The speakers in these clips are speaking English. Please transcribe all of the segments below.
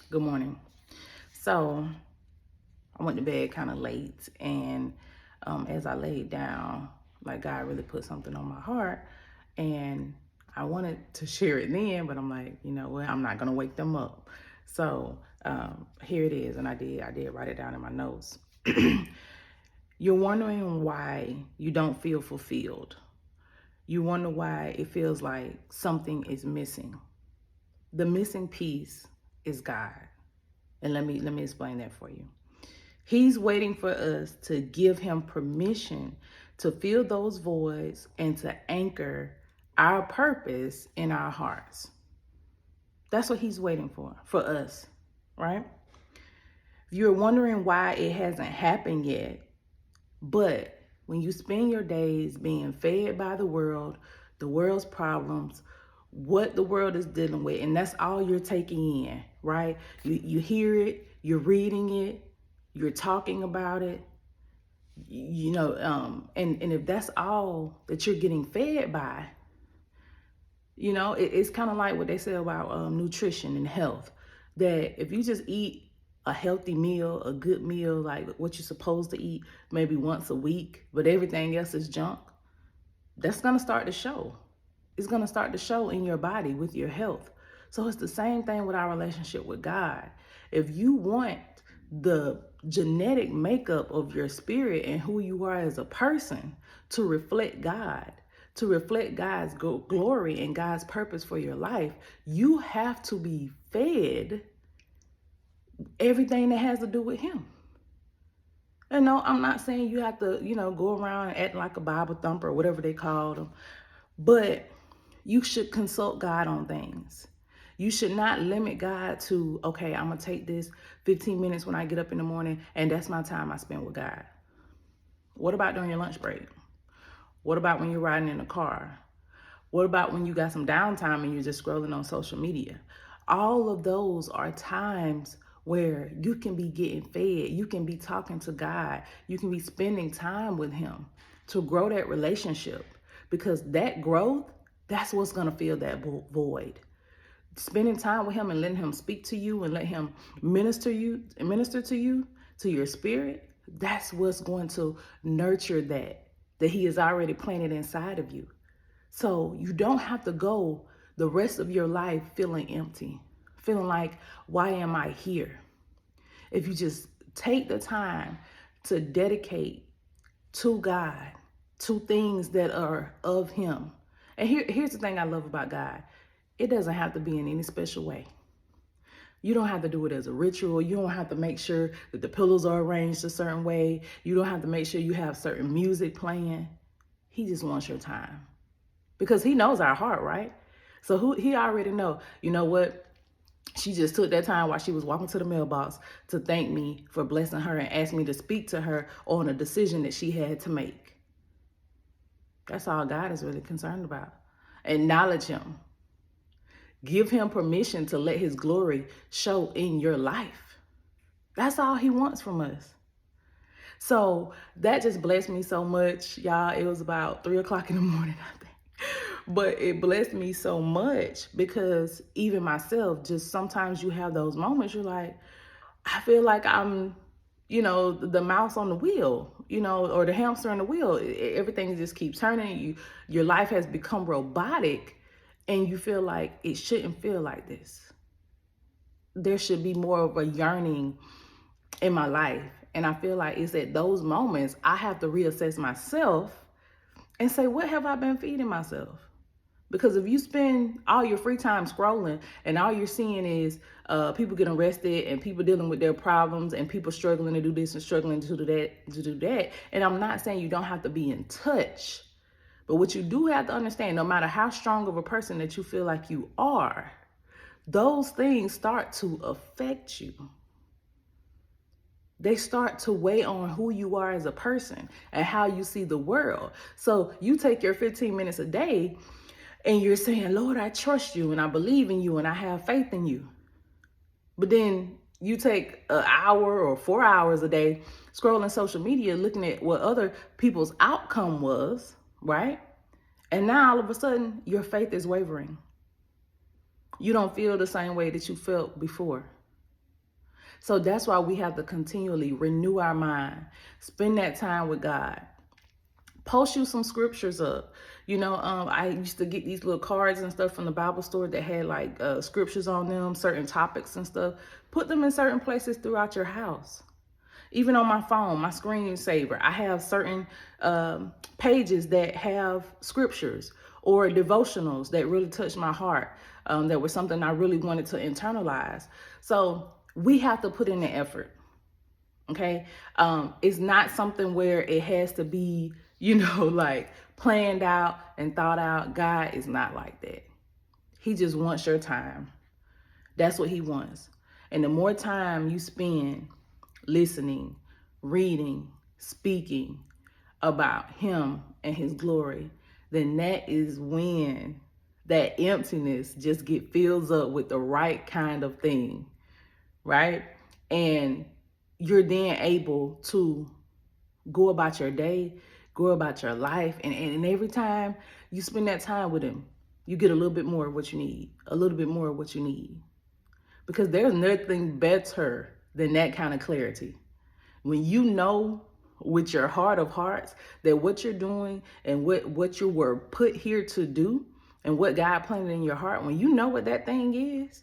Good morning. So I went to bed kind of late, and as I laid down, like God really put something on my heart, and I wanted to share it then, but I'm like, you know what? I'm not gonna wake them up. So here it is, and I did write it down in my notes. You're wondering why you don't feel fulfilled. You wonder why it feels like something is missing. The missing piece is God. And let me explain that for you. He's waiting for us to give him permission to fill those voids and to anchor our purpose in our hearts. That's what he's waiting for us, right? If you're wondering why it hasn't happened yet, but when you spend your days being fed by the world's problems, what the world is dealing with, and that's all you're taking in, right? You hear it, you're reading it, you're talking about it, and if that's all that you're getting fed by, it's kind of like what they say about nutrition and health, that if you just eat a healthy meal, a good meal, like what you're supposed to eat maybe once a week, but everything else is junk, that's going to start to show. It's going to start to show in your body with your health. So it's the same thing with our relationship with God. If you want the genetic makeup of your spirit and who you are as a person to reflect God, to reflect God's glory and God's purpose for your life, you have to be fed everything that has to do with him. And no, I'm not saying you have to, go around and act like a Bible thumper or whatever they call them, but you should consult God on things. You should not limit God to, okay, I'm going to take this 15 minutes when I get up in the morning, and that's my time I spend with God. What about during your lunch break? What about when you're riding in the car? What about when you got some downtime and you're just scrolling on social media? All of those are times where you can be getting fed. You can be talking to God. You can be spending time with him to grow that relationship, because that growth, that's what's going to fill that void. Spending time with him and letting him speak to you and let him minister to you, to your spirit, that's what's going to nurture that he has already planted inside of you. So you don't have to go the rest of your life feeling empty, feeling like, why am I here? If you just take the time to dedicate to God, to things that are of him. And here's the thing I love about God. It doesn't have to be in any special way. You don't have to do it as a ritual. You don't have to make sure that the pillows are arranged a certain way. You don't have to make sure you have certain music playing. He just wants your time, because he knows our heart, right? So he already know, you know what? She just took that time while she was walking to the mailbox to thank me for blessing her and ask me to speak to her on a decision that she had to make. That's all God is really concerned about. Acknowledge him. Give him permission to let his glory show in your life. That's all he wants from us. So that just blessed me so much, y'all. It was about 3 o'clock in the morning, I think. But it blessed me so much, because even myself, just sometimes you have those moments, you're like, I feel like I'm, the mouse on the wheel, or the hamster on the wheel. Everything just keeps turning. Your life has become robotic, and you feel like it shouldn't feel like this. There should be more of a yearning in my life. And I feel like it's at those moments I have to reassess myself and say, what have I been feeding myself? Because if you spend all your free time scrolling and all you're seeing is people getting arrested and people dealing with their problems and people struggling to do this and struggling to do that, and I'm not saying you don't have to be in touch, but what you do have to understand, no matter how strong of a person that you feel like you are, those things start to affect you. They start to weigh on who you are as a person and how you see the world. So you take your 15 minutes a day and you're saying, Lord, I trust you and I believe in you and I have faith in you. But then you take an hour or 4 hours a day scrolling social media, looking at what other people's outcome was, right? And now all of a sudden your faith is wavering. You don't feel the same way that you felt before. So that's why we have to continually renew our mind, spend that time with God. Post you some scriptures up. I used to get these little cards and stuff from the Bible store that had like scriptures on them, certain topics and stuff. Put them in certain places throughout your house. Even on my phone, my screensaver, I have certain pages that have scriptures or devotionals that really touched my heart, that was something I really wanted to internalize. So we have to put in the effort. Okay. It's not something where it has to be, like planned out and thought out. God is not like that. He just wants your time. That's what he wants. And the more time you spend listening, reading, speaking about him and his glory, then that is when that emptiness just fills up with the right kind of thing, right? And you're then able to go about your day, go about your life. And every time you spend that time with him, you get a little bit more of what you need, a little bit more of what you need. Because there's nothing better than that kind of clarity. When you know with your heart of hearts that what you're doing and what you were put here to do and what God planted in your heart, when you know what that thing is,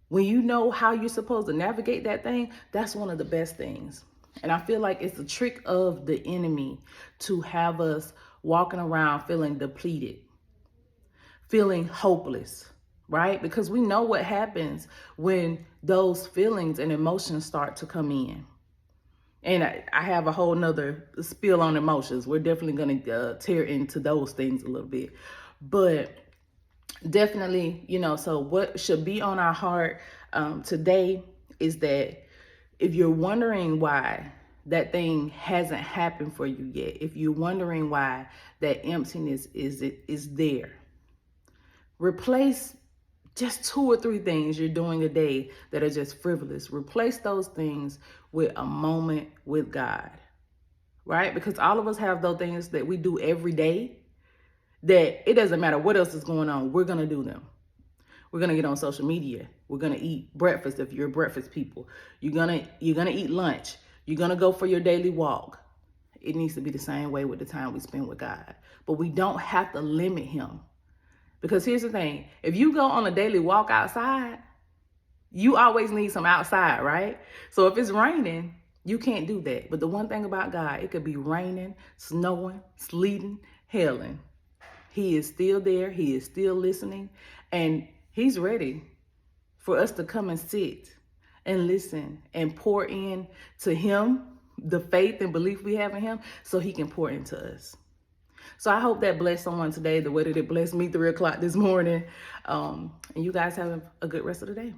when you know how you're supposed to navigate that thing, that's one of the best things. And I feel like it's a trick of the enemy to have us walking around feeling depleted, feeling hopeless, right? Because we know what happens when those feelings and emotions start to come in. And I have a whole nother spill on emotions. We're definitely going to tear into those things a little bit. But definitely, so what should be on our heart today is that if you're wondering why that thing hasn't happened for you yet, if you're wondering why that emptiness is there, replace just 2 or 3 things you're doing a day that are just frivolous. Replace those things with a moment with God, right? Because all of us have those things that we do every day that it doesn't matter what else is going on. We're going to do them. We're going to get on social media. We're going to eat breakfast if you're breakfast people. You're going to eat lunch. You're going to go for your daily walk. It needs to be the same way with the time we spend with God. But we don't have to limit him. Because here's the thing. If you go on a daily walk outside, you always need some outside, right? So if it's raining, you can't do that. But the one thing about God, it could be raining, snowing, sleeting, hailing. He is still there. He is still listening. And he's ready for us to come and sit and listen and pour in to him the faith and belief we have in him so he can pour into us. So I hope that blessed someone today the way that it blessed me 3 o'clock this morning. And you guys have a good rest of the day.